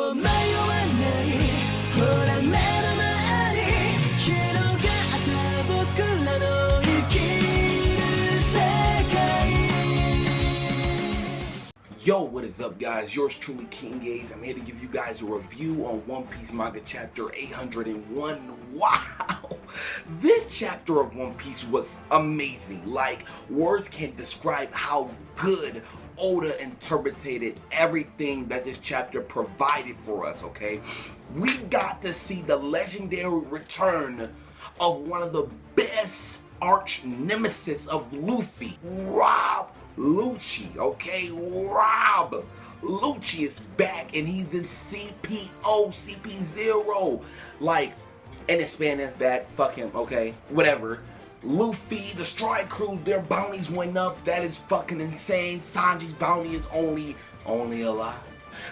Yo, what is up, guys? Yours truly, King Gaze. I'm here to give you guys a review on One Piece Manga Chapter 801. Wow! This chapter of One Piece was amazing. Like, words can't describe how good Oda interpreted everything that this chapter provided for us, okay? We got to see the legendary return of one of the best arch nemesis of Luffy, Rob Lucci, okay? Rob Lucci is back and he's in CP0, CP0. Like, and his Spanish back, fuck him, okay? Whatever. Luffy, the Strike Crew, their bounties went up. That is fucking insane. Sanji's bounty is only alive.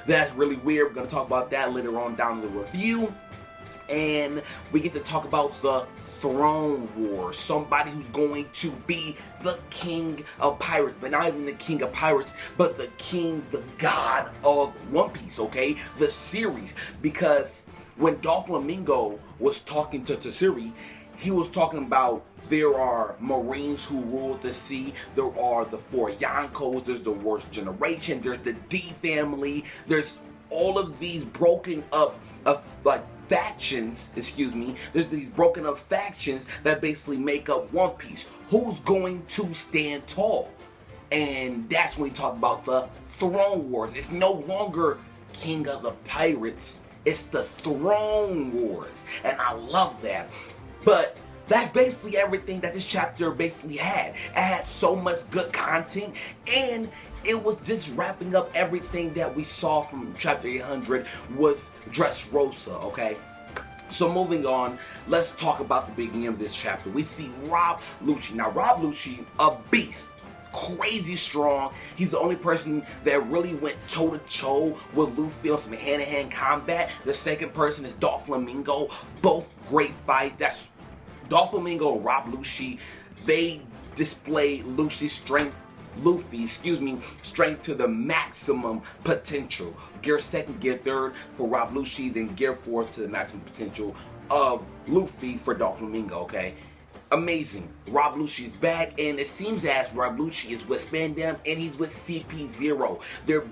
That's really weird. We're gonna talk about that later on down in the review. And we get to talk about the Throne War. Somebody who's going to be the king of pirates, but not even the king of pirates, but the king, the god of One Piece, okay? The series. Because when Doflamingo was talking to Tsuri, he was talking about there are Marines who rule the sea, there are the four Yonkos, there's the worst generation, there's the D family, there's all of these broken up of like factions, there's these broken up factions that basically make up One Piece. Who's going to stand tall? And that's when we talk about the Throne Wars. It's no longer King of the Pirates, it's the Throne Wars, and I love that. But that's basically everything that this chapter basically had. It had so much good content, and it was just wrapping up everything that we saw from chapter 800 with Dressrosa, okay? So moving on, let's talk about the beginning of this chapter. We see Rob Lucci. Now, Rob Lucci, a beast. Crazy strong. He's the only person that really went toe-to-toe with Luffy on some hand-to-hand combat. The second person is Doflamingo. Both great fights. That's Doflamingo and Rob Lucci. They display Luffy's strength to the maximum potential. Gear second, gear third for Rob Lucci, then gear fourth to the maximum potential of Luffy for Doflamingo, okay? Amazing. Rob Lucci's back, and it seems as Rob Lucci is with Spandam and he's with CP0.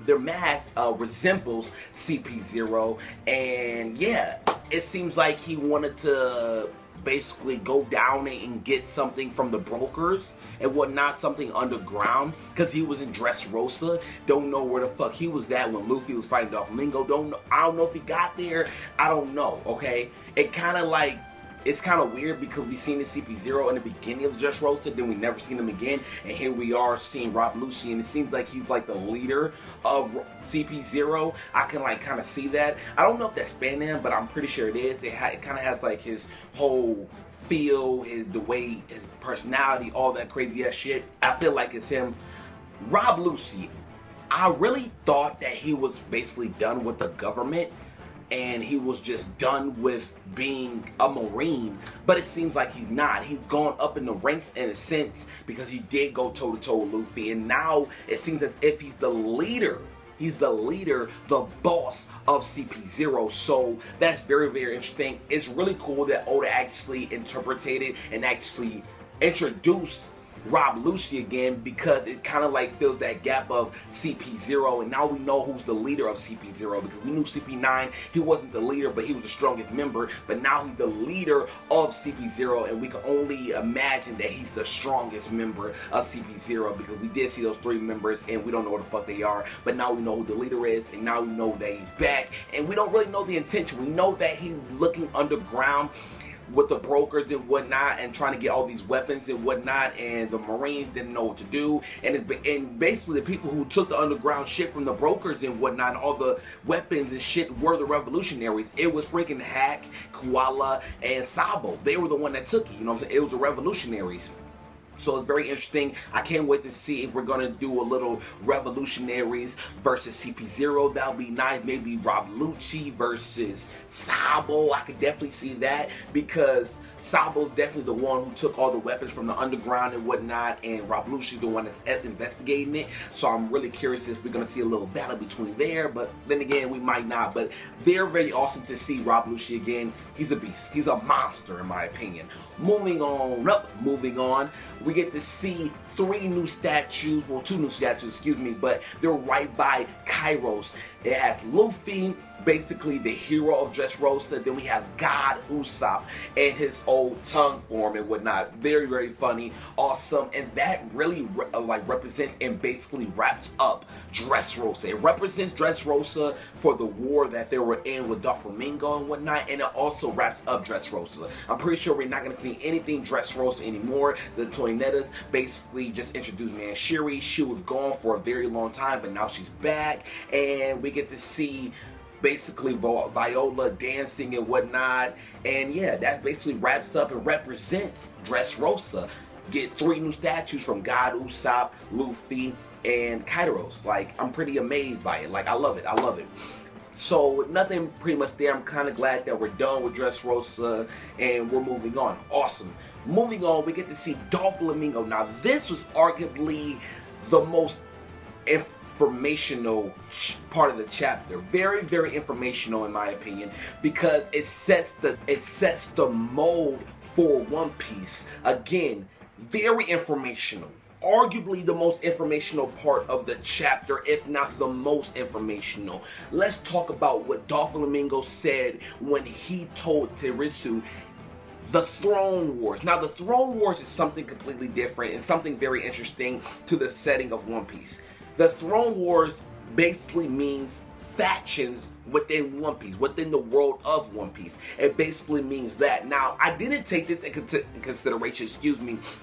Their mask resembles CP0, and yeah, it seems like he wanted to basically go down and get something from the brokers and whatnot, something underground, because he was in Dressrosa. Don't know where the fuck he was at when Luffy was fighting Doflamingo. I don't know if he got there. I don't know, okay? It's kind of weird because we seen the CP0 in the beginning of Dressrosa, then we never seen him again, and here we are seeing Rob Lucci, and it seems like he's like the leader of CP0. I can like kind of see that. I don't know if that's Spandam, but I'm pretty sure it is. It kind of has like his whole feel, the way, his personality, all that crazy ass shit. I feel like it's him. Rob Lucci, I really thought that he was basically done with the government and he was just done with being a Marine, but it seems like he's not. He's gone up in the ranks in a sense because he did go toe-to-toe with Luffy, and now it seems as if he's the leader. He's the leader, the boss of CP0, so that's very, very interesting. It's really cool that Oda actually interpreted and actually introduced Rob Lucci again, because it kind of like fills that gap of CP0, and now we know who's the leader of CP0, because we knew CP9, he wasn't the leader, but he was the strongest member, but now he's the leader of CP0, and we can only imagine that he's the strongest member of CP0, because we did see those three members, and we don't know what the fuck they are, but now we know who the leader is, and now we know that he's back, and we don't really know the intention. We know that he's looking underground with the brokers and whatnot, and trying to get all these weapons and whatnot, and the Marines didn't know what to do, and basically the people who took the underground shit from the brokers and whatnot, and all the weapons and shit, were the revolutionaries. It was freaking Hack, Koala, and Sabo. They were the one that took it, you know what I'm saying? It was the revolutionaries. So it's very interesting. I can't wait to see if we're gonna do a little Revolutionaries versus CP0. That'll be nice. Maybe Rob Lucci versus Sabo. I could definitely see that because Sabo's definitely the one who took all the weapons from the underground and whatnot, and Rob Lucci's the one that's investigating it. So I'm really curious if we're gonna see a little battle between there, but then again, we might not. But they're very awesome to see Rob Lucci again. He's a beast. He's a monster in my opinion. Moving on, we get to see 3 new statues, well 2 new statues, excuse me, but they're right by Kairos. It has Luffy, basically the hero of Dressrosa. Then we have God Usopp and his old tongue form and whatnot. Very, very funny, awesome, and that really represents and basically wraps up Dressrosa. It represents Dressrosa for the war that they were in with Doflamingo and whatnot, and it also wraps up Dressrosa. I'm pretty sure we're not going to see anything Dressrosa anymore. The Toynettas basically just introduced Manshiri. She was gone for a very long time, but now she's back, and we get to see basically Viola dancing and whatnot. And yeah, that basically wraps up and represents Dressrosa. Get 3 new statues from God, Usopp, Luffy, and Kairos. Like, I'm pretty amazed by it. Like, I love it. I love it. So nothing pretty much there. I'm kind of glad that we're done with Dressrosa and we're moving on. Awesome. Moving on, we get to see Doflamingo. Now, this was arguably the most informational part of the chapter. Very, very informational in my opinion, because it sets the mold for One Piece. Again, very informational. Arguably the most informational part of the chapter, if not the most informational. Let's talk about what Doflamingo said when he told Terisu the Throne Wars. Now, the Throne Wars is something completely different and something very interesting to the setting of One Piece. The Throne Wars basically means factions within One Piece, within the world of One Piece. It basically means that. Now, I didn't take this in consideration,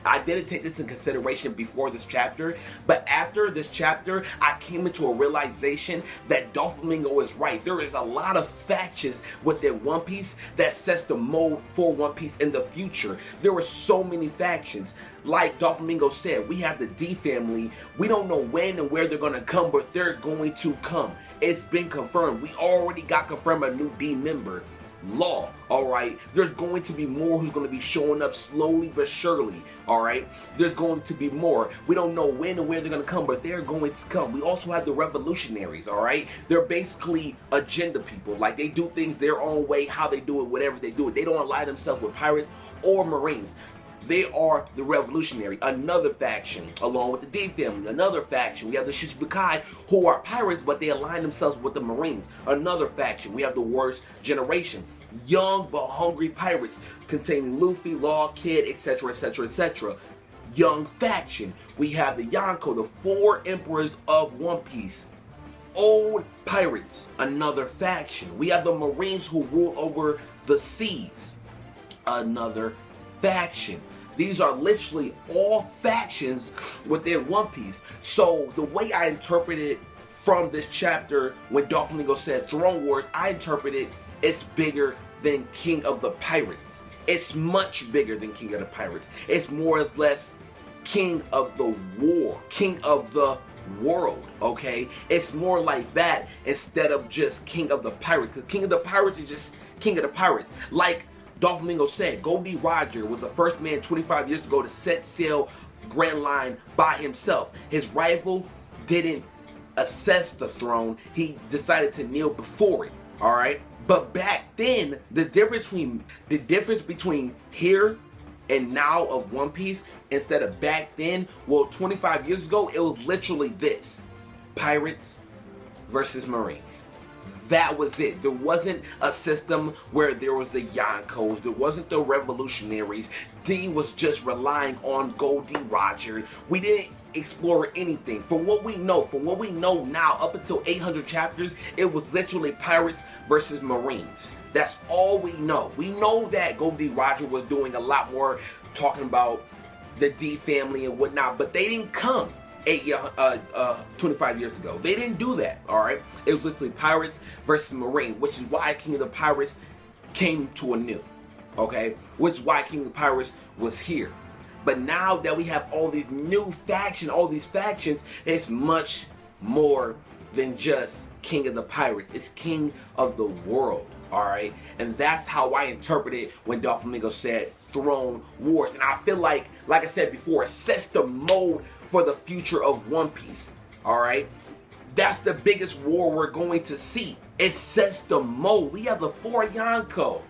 I didn't take this in consideration before this chapter, but after this chapter, I came into a realization that Doflamingo is right. There is a lot of factions within One Piece that sets the mold for One Piece in the future. There were so many factions. Like Doflamingo said, we have the D family. We don't know when and where they're going to come, but they're going to come. It's been confirmed. We already got confirmed a new D member, Law. Alright, there's going to be more who's going to be showing up slowly but surely. Alright, there's going to be more. We don't know when and where they're going to come, but they're going to come. We also have the Revolutionaries. Alright, they're basically agenda people. Like, they do things their own way, how they do it, whatever they do it. They don't ally themselves with pirates or Marines. They are the Revolutionary, another faction, along with the D family, another faction. We have the Shichibukai, who are pirates, but they align themselves with the Marines, another faction. We have the Worst Generation, young but hungry pirates, containing Luffy, Law, Kid, etc., etc., etc. Young faction. We have the Yonko, the 4 emperors of One Piece. Old pirates, another faction. We have the Marines who rule over the seas, another faction. These are literally all factions within One Piece. So the way I interpreted from this chapter, when Doflamingo said Throne Wars, I interpreted it's bigger than King of the Pirates. It's much bigger than King of the Pirates. It's more or less King of the War, King of the World, okay? It's more like that instead of just King of the Pirates, because King of the Pirates is just King of the Pirates. Like Doflamingo said, Goldie Roger was the first man 25 years ago to set sail Grand Line by himself. His rival didn't assess the throne. He decided to kneel before it, all right? But back then, the difference between here and now of One Piece, instead of back then, well, 25 years ago, it was literally this: pirates versus Marines. That was it. There wasn't a system where there was the Yonkos. There wasn't the Revolutionaries. D was just relying on Goldie Roger. We didn't explore anything. From what we know now, up until 800 chapters, it was literally pirates versus Marines. That's all we know. We know that Goldie Roger was doing a lot more, talking about the D family and whatnot, but they didn't come 25 years ago. They didn't do that, alright? It was literally pirates versus Marine, which is why King of the Pirates came to a new, okay? Which is why King of the Pirates was here. But now that we have all these new factions, it's much more than just King of the Pirates. It's King of the World, alright? And that's how I interpret it when Doflamingo said Throne Wars. And I feel like I said before, it sets the mode for the future of One Piece, alright? That's the biggest war we're going to see. It sets the mode. We have the Four Yonko,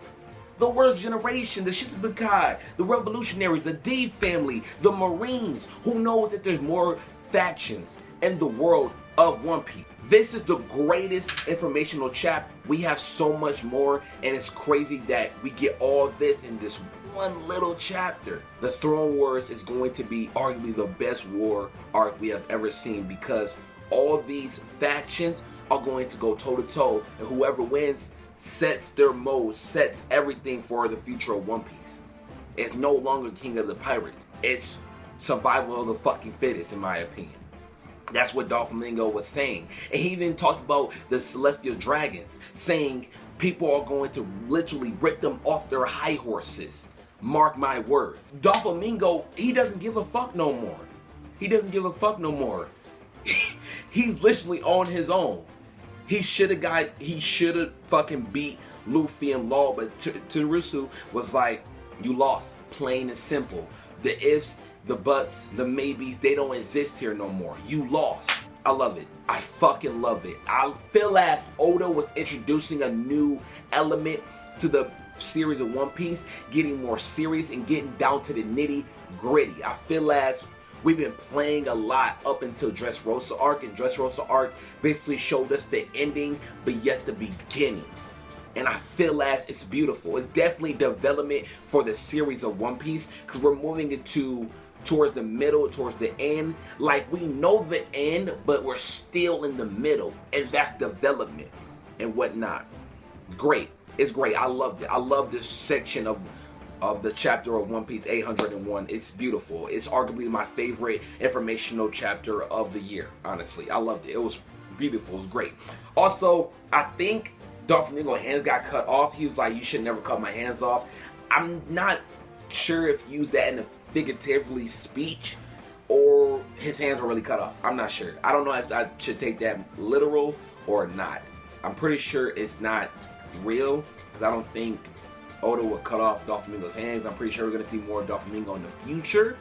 the World's Generation, the Shichibukai, the Revolutionaries, the D family, the Marines, who know that there's more factions in the world of One Piece. This is the greatest informational chapter. We have so much more, and it's crazy that we get all this in this one little chapter. The Throne Wars is going to be arguably the best war arc we have ever seen, because all these factions are going to go toe to toe, and whoever wins sets their mode, sets everything for the future of One Piece. It's no longer King of the Pirates. It's survival of the fucking fittest, in my opinion. That's what Doflamingo was saying. And he even talked about the Celestial Dragons, saying people are going to literally rip them off their high horses. Mark my words. Doflamingo, he doesn't give a fuck no more. He doesn't give a fuck no more. He's literally on his own. He should have fucking beat Luffy and Law, but Terusu was like, you lost, plain and simple. The ifs, the buts, the maybes, they don't exist here no more. You lost. I love it. I fucking love it. I feel as Oda was introducing a new element to the series of One Piece, getting more serious and getting down to the nitty gritty. I feel as we've been playing a lot up until Dressrosa arc, and Dressrosa arc basically showed us the ending, but yet the beginning. And I feel as it's beautiful. It's definitely development for the series of One Piece, because we're moving into towards the middle, towards the end. Like, we know the end, but we're still in the middle, and that's development and whatnot. Great. It's great. I loved it. I love this section of the chapter of One Piece 801. It's beautiful. It's arguably my favorite informational chapter of the year, honestly. I loved it. It was beautiful. It was great. Also, I think Doflamingo's hands got cut off. He was like, you should never cut my hands off. I'm not sure if he used that in a figuratively speech or his hands were really cut off. I'm not sure. I don't know if I should take that literal or not. I'm pretty sure it's not real, because I don't think Oda would cut off Doflamingo's hands. I'm pretty sure we're going to see more Doflamingo in the future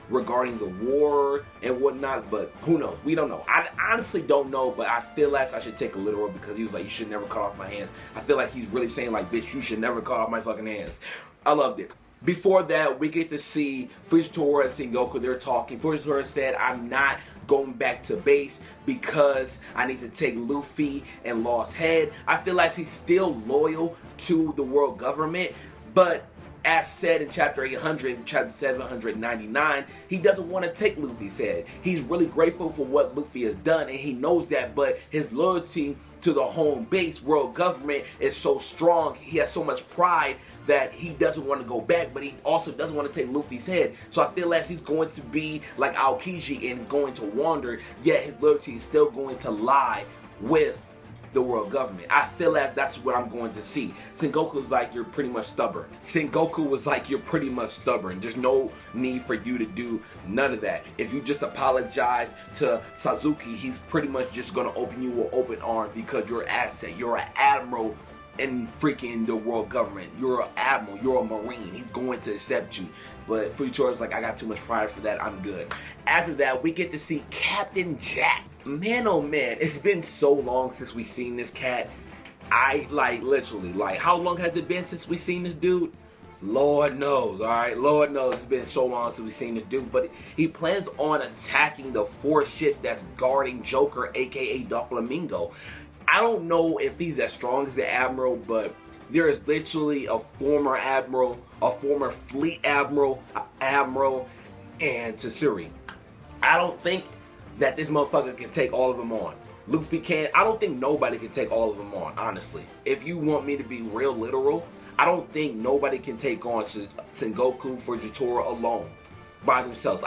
regarding the war and whatnot, but who knows? We don't know. I honestly don't know, but I feel like I should take a literal, because he was like, you should never cut off my hands. I feel like he's really saying like, bitch, you should never cut off my fucking hands. I loved it. Before that, we get to see Fujitora and Sengoku. They're talking. Fujitora said, I'm not going back to base because I need to take Luffy and Law's head. I feel like he's still loyal to the world government, but as said in chapter 800, chapter 799, he doesn't want to take Luffy's head. He's really grateful for what Luffy has done, and he knows that, but his loyalty to the home base, world government, is so strong. He has so much pride that he doesn't want to go back, but he also doesn't want to take Luffy's head. So I feel like he's going to be like Aokiji and going to wander, yet his loyalty is still going to lie with the world government. I feel like that's what I'm going to see. Sengoku was like, you're pretty much stubborn. Sengoku was like, you're pretty much stubborn. There's no need for you to do none of that. If you just apologize to Sasuke, he's pretty much just going to open you with open arms, because you're an asset. You're an admiral in freaking the world government. You're an admiral. You're a marine. He's going to accept you. But Fujiwara's like, I got too much pride for that. I'm good. After that, we get to see Captain Jack. Man, oh man, it's been so long since we seen this cat. I literally, how long has it been since we seen this dude? Lord knows, alright? Lord knows it's been so long since we seen this dude. But he plans on attacking the 4 ship that's guarding Joker, aka Doflamingo. I don't know if he's as strong as the Admiral, but there is literally a former Admiral, a former Fleet Admiral, and Tsurugi. I don't think that this motherfucker can take all of them on. Luffy can't. I don't think nobody can take all of them on, honestly. If you want me to be real literal, I don't think nobody can take on Sengoku, Fujitora alone by themselves.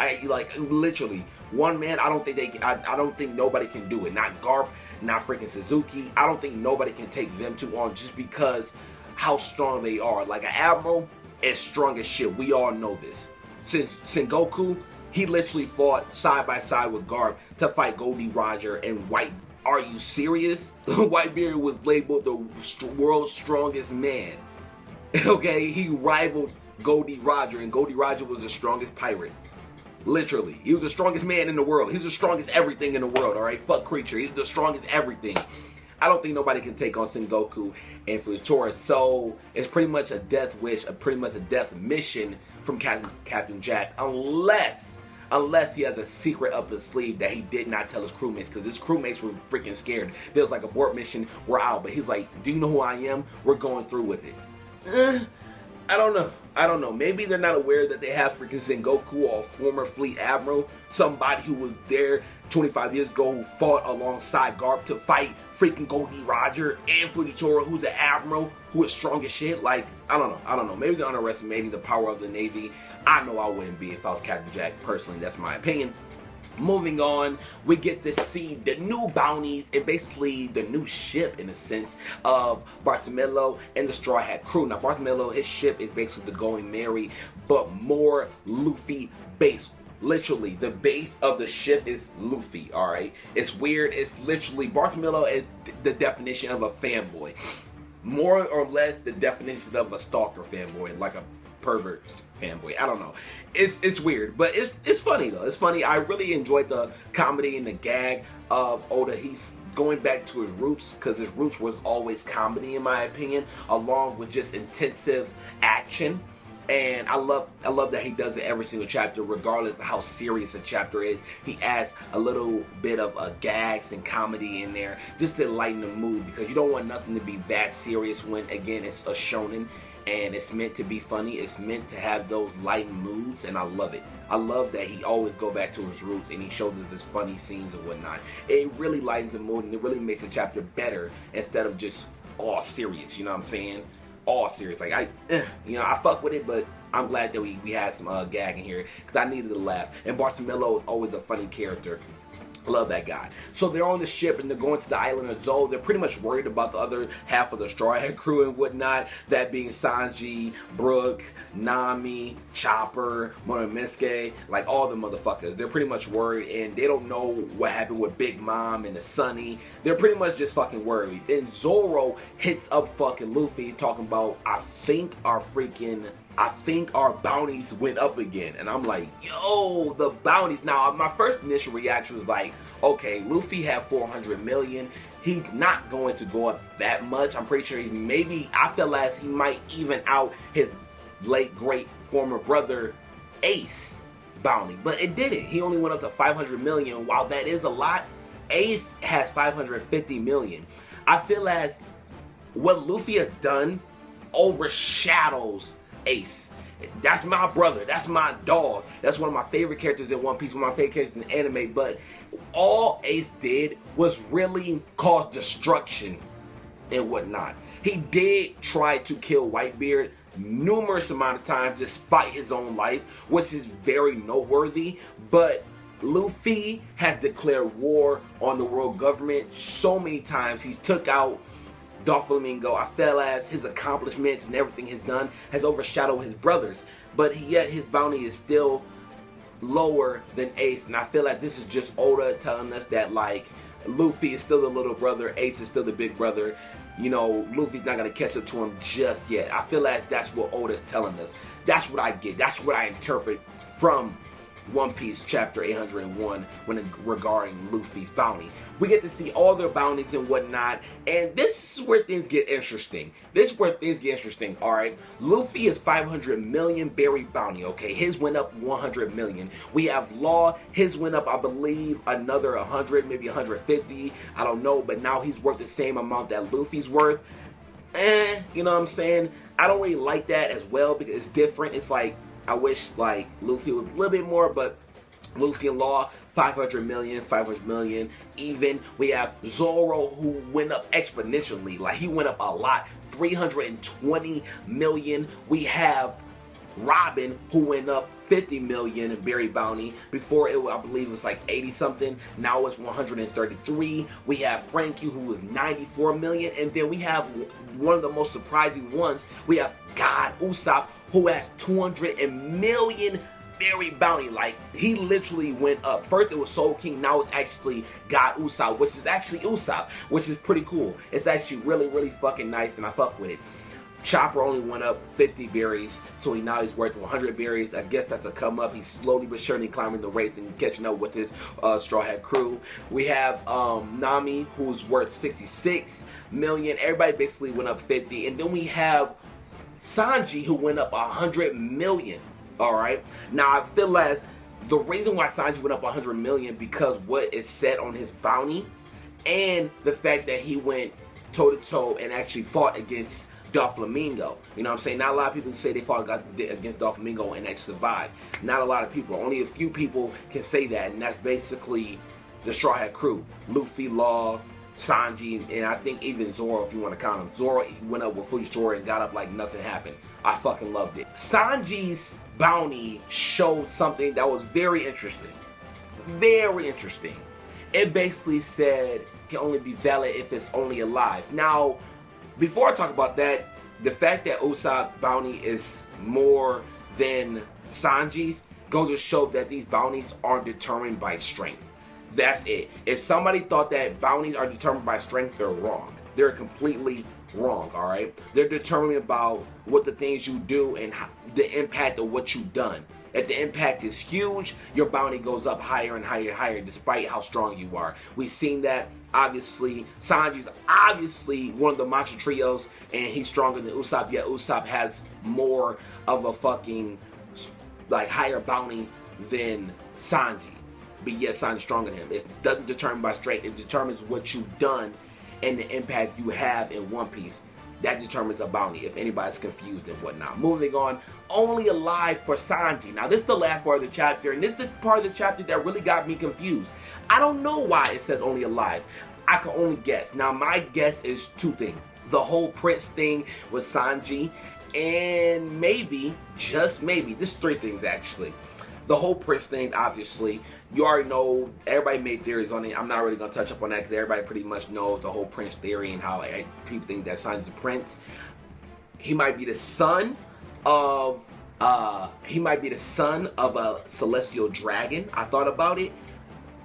Literally one man. I don't think they can. I don't think nobody can do it. Not Garp, not freaking Suzuki. I don't think nobody can take them two on, just because how strong they are. Like an Admiral is strong as shit. We all know this. Sengoku, he literally fought side by side with Garp to fight Goldie Roger and White. Are you serious? Whitebeard was labeled the world's strongest man. Okay, he rivaled Goldie Roger, and Goldie Roger was the strongest pirate. Literally, he was the strongest man in the world. He's the strongest everything in the world. All right, fuck Creature. He's the strongest everything. I don't think nobody can take on Sengoku and Fujitora. So it's pretty much a death wish, pretty much a death mission from Captain Jack, unless he has a secret up his sleeve that he did not tell his crewmates, because his crewmates were freaking scared. There was like, abort mission, we're out. But he's like, do you know who I am? We're going through with it. I don't know. Maybe they're not aware that they have freaking Sengoku, or a former fleet admiral, somebody who was there 25 years ago who fought alongside Garp to fight freaking Goldie Roger and Fujitora, who's an admiral who is strong as shit. Like, I don't know. Maybe they're underestimating the power of the Navy. I know I wouldn't be if I was Captain Jack. Personally, that's my opinion. Moving on, we get to see the new bounties and basically the new ship, in a sense, of Bartolomeo and the Straw Hat crew. Now, Bartolomeo, his ship is basically the Going Merry, but more Luffy based. Literally, the base of the ship is Luffy, alright? It's weird. It's literally, Bartolomeo is the definition of a fanboy. More or less the definition of a stalker fanboy, like a pervert fanboy. I don't know. It's weird, but it's funny though. It's funny. I really enjoyed the comedy and the gag of Oda. He's going back to his roots, because his roots was always comedy, in my opinion, along with just intensive action. And I love that he does it every single chapter, regardless of how serious a chapter is. He adds a little bit of gags and comedy in there just to lighten the mood, because you don't want nothing to be that serious when, again, it's a shonen and it's meant to be funny. It's meant to have those light moods, and I love it. I love that he always go back to his roots and he shows us this funny scenes and whatnot. It really lightens the mood, and it really makes the chapter better instead of just all serious. You know what I'm saying? All serious. Like, I fuck with it, but I'm glad that we had some gag in here, because I needed to laugh. And Bartolomeo is always a funny character. Love that guy. So they're on the ship and they're going to the island of Zou. They're pretty much worried about the other half of the Straw Hat crew and whatnot. That being Sanji, Brook, Nami, Chopper, Monosuke, like all the motherfuckers. They're pretty much worried, and they don't know what happened with Big Mom and the Sunny. They're pretty much just fucking worried. Then Zoro hits up fucking Luffy talking about, I think our bounties went up again. And I'm like, yo, the bounties. Now, my first initial reaction was like, okay, Luffy had 400 million. He's not going to go up that much. I'm pretty sure I feel as he might even out his late great former brother Ace bounty. But it didn't. He only went up to 500 million. While that is a lot, Ace has 550 million. I feel as what Luffy has done overshadows Ace. That's my brother. That's my dog. That's one of my favorite characters in One Piece. One of my favorite characters in anime. But all Ace did was really cause destruction and whatnot. He did try to kill Whitebeard numerous amount of times despite his own life, which is very noteworthy. But Luffy has declared war on the world government so many times. He took out Doflamingo. I feel as his accomplishments and everything he's done has overshadowed his brothers, but yet his bounty is still lower than Ace. And I feel like this is just Oda telling us that, like, Luffy is still the little brother, Ace is still the big brother. You know, Luffy's not going to catch up to him just yet. I feel like that's what Oda's telling us. That's what I get. That's what I interpret from One Piece chapter 801 regarding Luffy's bounty. We get to see all their bounties and whatnot, and this is where things get interesting. Alright? Luffy is 500 million berry bounty, okay? His went up 100 million. We have Law, his went up, I believe, another 100, maybe 150. I don't know, but now he's worth the same amount that Luffy's worth. You know what I'm saying? I don't really like that as well, because it's different. It's like, I wish, like, Luffy was a little bit more, but Luffy and Law, 500 million even. We have Zoro, who went up exponentially. Like, he went up a lot, 320 million. We have Robin, who went up 50 million in berry bounty. Before, I believe it was like 80 something. Now it's 133. We have Frankie, who was 94 million. And then we have one of the most surprising ones. We have God Usopp, who has 200 million very bounty. Like, he literally went up. First it was Soul King, now it's actually God Usopp, which is actually Usopp, which is pretty cool. It's actually really, really fucking nice, and I fuck with it. Chopper only went up 50 berries, so now he's worth 100 berries. I guess that's a come up. He's slowly but surely climbing the race and catching up with his Straw Hat crew. We have Nami, who's worth 66 million. Everybody basically went up 50, and then we have Sanji, who went up 100 million. All right. Now I feel as the reason why Sanji went up 100 million because what is said on his bounty, and the fact that he went toe to toe and actually fought against Doflamingo. You know what I'm saying? Not a lot of people say they fought against Doflamingo and actually survived. Not a lot of people. Only a few people can say that, and that's basically the Straw Hat crew. Luffy, Law, Sanji, and I think even Zoro, if you want to count him. Zoro, he went up with Fujitora and got up like nothing happened. I fucking loved it. Sanji's bounty showed something that was very interesting. Very interesting. It basically said it can only be valid if it's only alive. Now, before I talk about that, the fact that Usopp bounty is more than Sanji's goes to show that these bounties aren't determined by strength. That's it. If somebody thought that bounties are determined by strength, they're wrong. They're completely wrong, all right? They're determined about what the things you do and the impact of what you've done. If the impact is huge, your bounty goes up higher and higher and higher despite how strong you are. We've seen that, obviously. Sanji's obviously one of the Mantra Trios, and he's stronger than Usopp, yet Usopp has more of a fucking, like, higher bounty than Sanji. But yet Sanji's stronger than him. It doesn't determine by strength. It determines what you've done and the impact you have in One Piece. That determines a bounty, if anybody's confused and whatnot. Moving on, only alive for Sanji. Now, this is the last part of the chapter, and this is the part of the chapter that really got me confused. I don't know why it says only alive. I can only guess. Now, my guess is two things. The whole Prince thing with Sanji, and maybe, just maybe, this is three things actually. The whole Prince thing, obviously, you already know, everybody made theories on it. I'm not really going to touch up on that because everybody pretty much knows the whole Prince theory and how people think that Sanji's a prince. He might be the son of, a celestial dragon. I thought about it.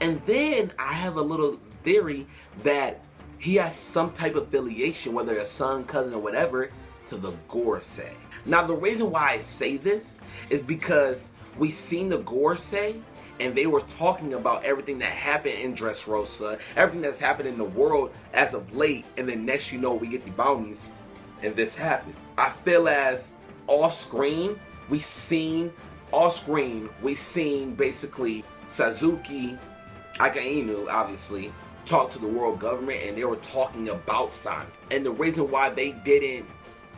And then I have a little theory that he has some type of affiliation, whether a son, cousin, or whatever, to the Gorosei. Now, the reason why I say this is because we seen the Gorosei, and they were talking about everything that happened in Dressrosa, everything that's happened in the world as of late, and then next you know we get the bounties, and this happened. I feel as off screen we seen basically Sasuke, Akainu, obviously, talk to the world government, and they were talking about Sanji. And the reason why they didn't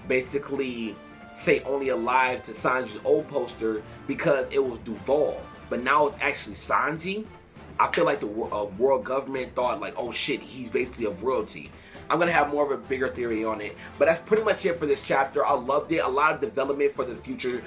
basically say only alive to Sanji's old poster because it was Duval, but now it's actually Sanji. I feel like the world government thought like, oh shit, he's basically of royalty. I'm gonna have more of a bigger theory on it, but that's pretty much it for this chapter. I loved it. A lot of development for the future,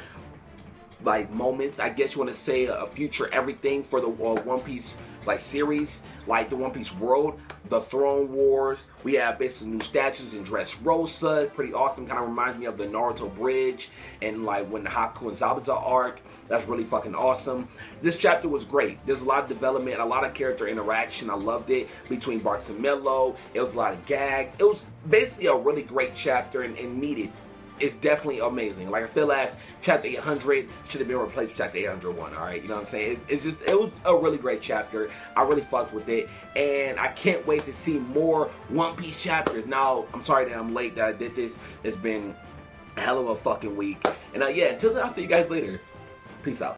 like, moments, I guess you want to say, a future everything for the One Piece like series, like the One Piece world, the Throne Wars. We have basically new statues in Dressrosa, pretty awesome. Kind of reminds me of the Naruto bridge and like when the Haku and Zabuza arc. That's really fucking awesome. This chapter was great. There's a lot of development, a lot of character interaction. I loved it between Barks and Mello. It was a lot of gags. It was basically a really great chapter and needed. It's definitely amazing. Like, I feel as chapter 800 should have been replaced with chapter 801, alright? You know what I'm saying? It was a really great chapter. I really fucked with it. And I can't wait to see more One Piece chapters. Now, I'm sorry that I'm late that I did this. It's been a hell of a fucking week. And yeah, until then, I'll see you guys later. Peace out.